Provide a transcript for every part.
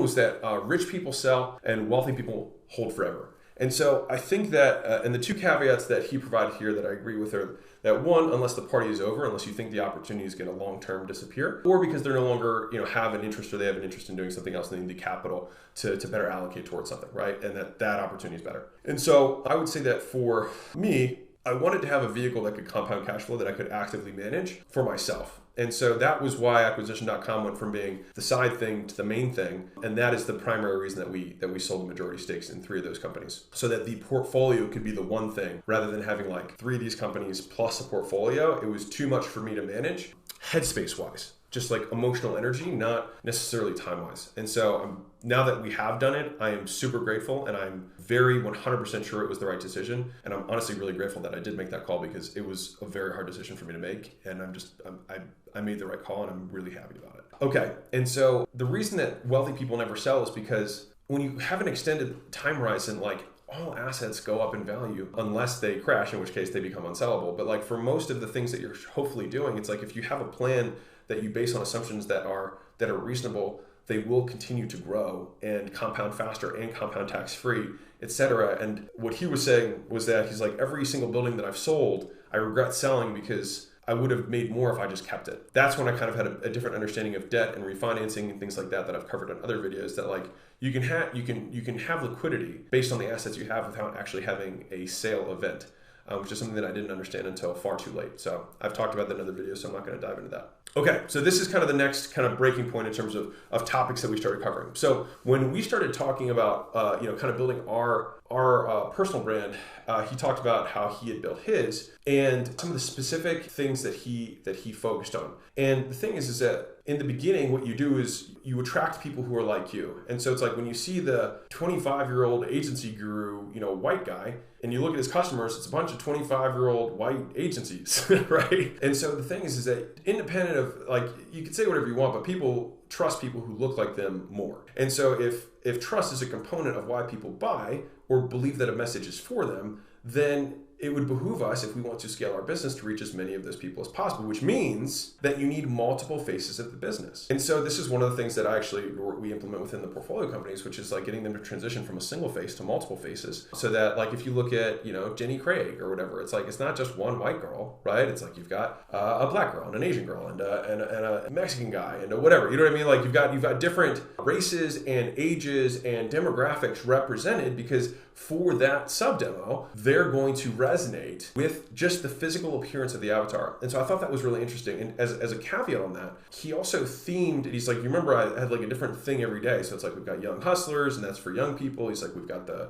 was that rich people sell and wealthy people hold forever. And so I think that, and the two caveats that he provided here that I agree with are that one, unless the party is over, unless you think the opportunity is going to long-term disappear, or because they're no longer, have an interest, or they have an interest in doing something else, and they need the capital to better allocate towards something, right? And that opportunity is better. And so I would say that for me, I wanted to have a vehicle that could compound cash flow that I could actively manage for myself. And so that was why acquisition.com went from being the side thing to the main thing. And that is the primary reason that we sold the majority stakes in 3 of those companies, so that the portfolio could be the one thing rather than having like 3 of these companies plus a portfolio. It was too much for me to manage headspace wise, just like emotional energy, not necessarily time wise. And so now that we have done it, I am super grateful, and I'm very 100% sure it was the right decision. And I'm honestly really grateful that I did make that call, because it was a very hard decision for me to make. And I made the right call, and I'm really happy about it. Okay. And so the reason that wealthy people never sell is because when you have an extended time horizon, like all assets go up in value unless they crash, in which case they become unsellable. But like for most of the things that you're hopefully doing, it's like if you have a plan that you base on assumptions that are reasonable, they will continue to grow and compound faster and compound tax-free, etc. And what he was saying was that he's like, every single building that I've sold, I regret selling because I would have made more if I just kept it. That's when I kind of had a different understanding of debt and refinancing and things like that I've covered in other videos, that like you can have liquidity based on the assets you have without actually having a sale event. Which is something that I didn't understand until far too late. So I've talked about that in other videos, so I'm not going to dive into that. Okay, so this is kind of the next kind of breaking point in terms of topics that we started covering. So when we started talking about, kind of building our personal brand, he talked about how he had built his and some of the specific things that he focused on. And the thing is that in the beginning, what you do is you attract people who are like you. And so it's like when you see the 25-year-old agency guru, white guy, and you look at his customers, it's a bunch of 25-year-old white agencies, right? And so the thing is that independent of, like, you can say whatever you want, but people trust people who look like them more. And so if trust is a component of why people buy or believe that a message is for them, then it would behoove us, if we want to scale our business, to reach as many of those people as possible, which means that you need multiple faces of the business. And so this is one of the things that we implement within the portfolio companies, which is like getting them to transition from a single face to multiple faces, so that like if you look at, Jenny Craig or whatever, it's like it's not just one white girl, right? It's like you've got a black girl and an Asian girl and a Mexican guy and whatever. You know what I mean? Like you've got different races and ages and demographics represented, because for that sub-demo, they're going to resonate with just the physical appearance of the avatar. And so I thought that was really interesting. And as a caveat on that, he also themed, he's like, you remember I had like a different thing every day. So it's like, we've got young hustlers, and that's for young people. He's like,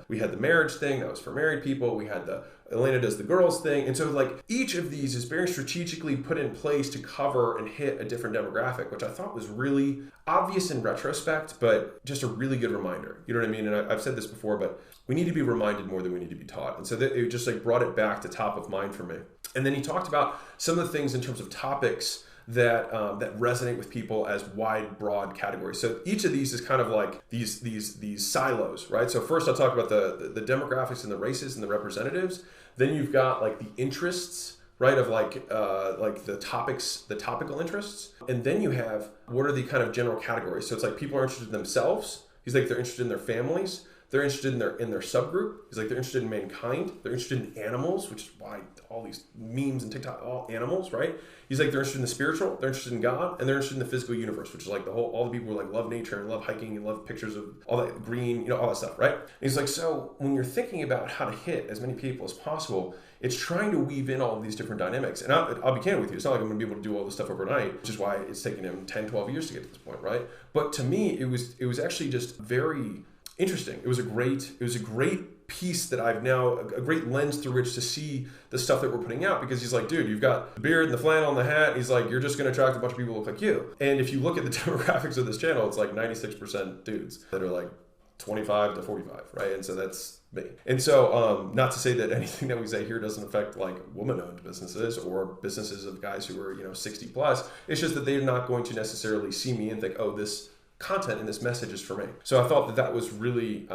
we had the marriage thing, that was for married people. We had Elena does the girls thing. And so like each of these is very strategically put in place to cover and hit a different demographic, which I thought was really obvious in retrospect, but just a really good reminder. You know what I mean? And I've said this before, but we need to be reminded more than we need to be taught. And so that it just like brought it back to top of mind for me. And then he talked about some of the things in terms of topics that resonate with people as wide, broad categories. So each of these is kind of like these silos, right? So first I'll talk about the demographics and the races and the representatives. Then you've got like the interests, right? Of like the topical interests. And then you have, what are the kind of general categories? So it's like people are interested in themselves. He's like, they're interested in their families. They're interested in their subgroup. He's like, they're interested in mankind. They're interested in animals, which is why all these memes and TikTok, all animals, right? He's like, they're interested in the spiritual, they're interested in God, and they're interested in the physical universe, which is like all the people who like love nature and love hiking and love pictures of all that green, all that stuff, right? And he's like, so when you're thinking about how to hit as many people as possible, it's trying to weave in all of these different dynamics. And I'll be candid with you, it's not like I'm gonna be able to do all this stuff overnight, which is why it's taken him 10, 12 years to get to this point, right? But to me, it was actually just very interesting. It was a great piece that I've now, a great lens through which to see the stuff that we're putting out, because he's like, dude, you've got the beard and the flannel and the hat. He's like, you're just going to attract a bunch of people who look like you. And if you look at the demographics of this channel, it's like 96% dudes that are like 25 to 45, right? And so that's me. And so not to say that anything that we say here doesn't affect like woman-owned businesses or businesses of guys who are 60 plus. It's just that they're not going to necessarily see me and think, oh, this content and this message is for me. So I thought that was really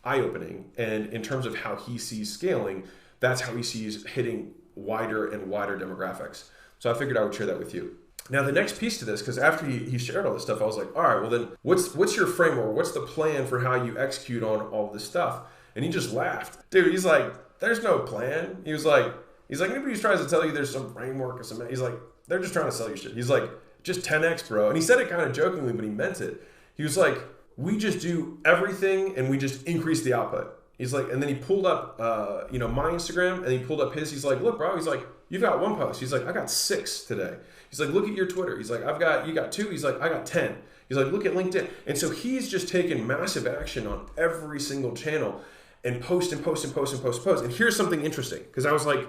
eye-opening. And in terms of how he sees scaling, that's how he sees hitting wider and wider demographics. So I figured I would share that with you. Now, the next piece to this, because after he shared all this stuff, I was like, all right, well then, what's your framework? What's the plan for how you execute on all this stuff? And he just laughed. Dude, he's like, there's no plan. He was like, anybody who tries to tell you there's some framework or something, he's like, they're just trying to sell you shit. He's like, just 10x, bro. And he said it kind of jokingly, but he meant it. He was like, we just do everything and we just increase the output. He's like, and then he pulled up, my Instagram, and he pulled up his. He's like, look, bro. He's like, you've got 1 post. He's like, I got 6 today. He's like, look at your Twitter. He's like, you got 2. He's like, I got 10. He's like, look at LinkedIn. And so he's just taken massive action on every single channel and post. And here's something interesting, because I was like,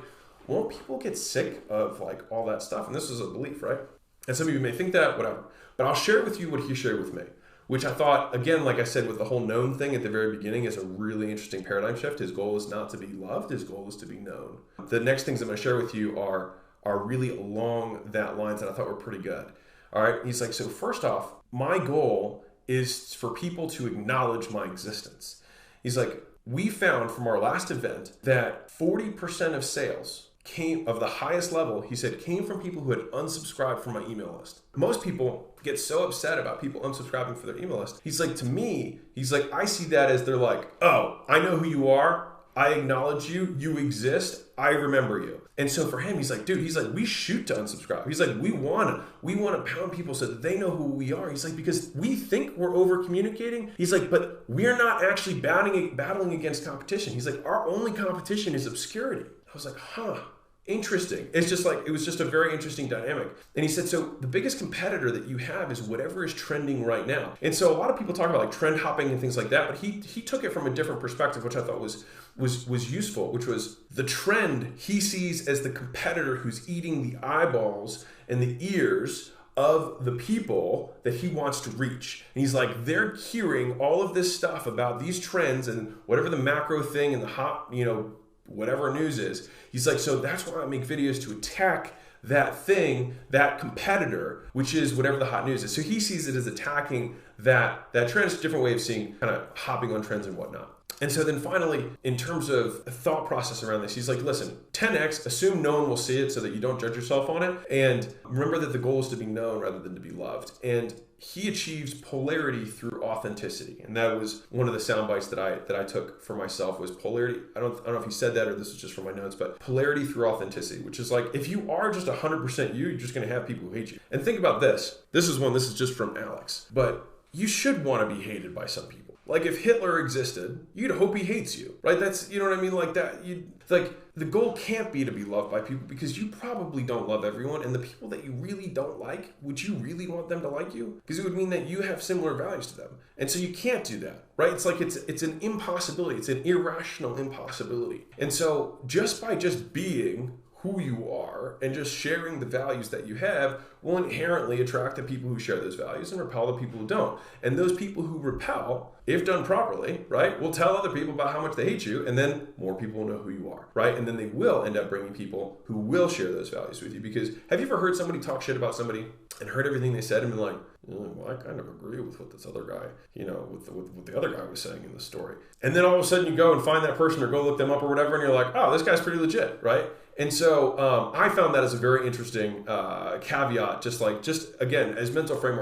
won't people get sick of like all that stuff? And this is a belief, right? And some of you may think that, whatever. But I'll share with you what he shared with me, which I thought, again, like I said, with the whole known thing at the very beginning, is a really interesting paradigm shift. His goal is not to be loved. His goal is to be known. The next things I'm going to share with you are really along that lines that I thought were pretty good. All right. He's like, so first off, my goal is for people to acknowledge my existence. He's like, we found from our last event that 40% of sales came of the highest level, he said, came from people who had unsubscribed from my email list. Most people get so upset about people unsubscribing for their email list. He's like, to me, he's like, I see that as they're like, oh, I know who you are. I acknowledge you. You exist. I remember you. And so for him, he's like, dude, he's like, we shoot to unsubscribe. He's like, we want to pound people so that they know who we are. He's like, because we think we're over communicating. He's like, but we're not actually battling against competition. He's like, our only competition is obscurity. I was like, huh. Interesting. It's just like, it was just a very interesting dynamic. And he said, so the biggest competitor that you have is whatever is trending right now. And so a lot of people talk about like trend hopping and things like that, but he took it from a different perspective, which I thought was useful, which was the trend he sees as the competitor who's eating the eyeballs and the ears of the people that he wants to reach. And he's like, they're hearing all of this stuff about these trends and whatever the macro thing and the hot, whatever news is. He's like, so that's why I make videos to attack that thing, that competitor, which is whatever the hot news is. So he sees it as attacking that trend. It's a different way of seeing kind of hopping on trends and whatnot. And so then finally, in terms of a thought process around this, he's like, listen, 10x, assume no one will see it so that you don't judge yourself on it. And remember that the goal is to be known rather than to be loved. And he achieves polarity through authenticity. And that was one of the sound bites that I took for myself, was polarity. I don't know if he said that or this was just from my notes, but polarity through authenticity, which is like, if you are just 100% you're just going to have people who hate you. And think about this. This is just from Alex, but you should want to be hated by some people. Like if Hitler existed, you'd hope he hates you, right? That's, you know what I mean? Like that, the goal can't be to be loved by people, because you probably don't love everyone. And the people that you really don't like, would you really want them to like you? Because it would mean that you have similar values to them. And so you can't do that, right? It's like, it's an impossibility. It's an irrational impossibility. And so just by being who you are and just sharing the values that you have will inherently attract the people who share those values and repel the people who don't. And those people who repel, if done properly, right, will tell other people about how much they hate you, and then more people will know who you are, right? And then they will end up bringing people who will share those values with you. Because have you ever heard somebody talk shit about somebody and heard everything they said and been like, well, I kind of agree with what this other guy, with what the other guy was saying in the story. And then all of a sudden you go and find that person or go look them up or whatever, and you're like, oh, this guy's pretty legit, right? And so I found that as a very interesting caveat, just again, as mental framework.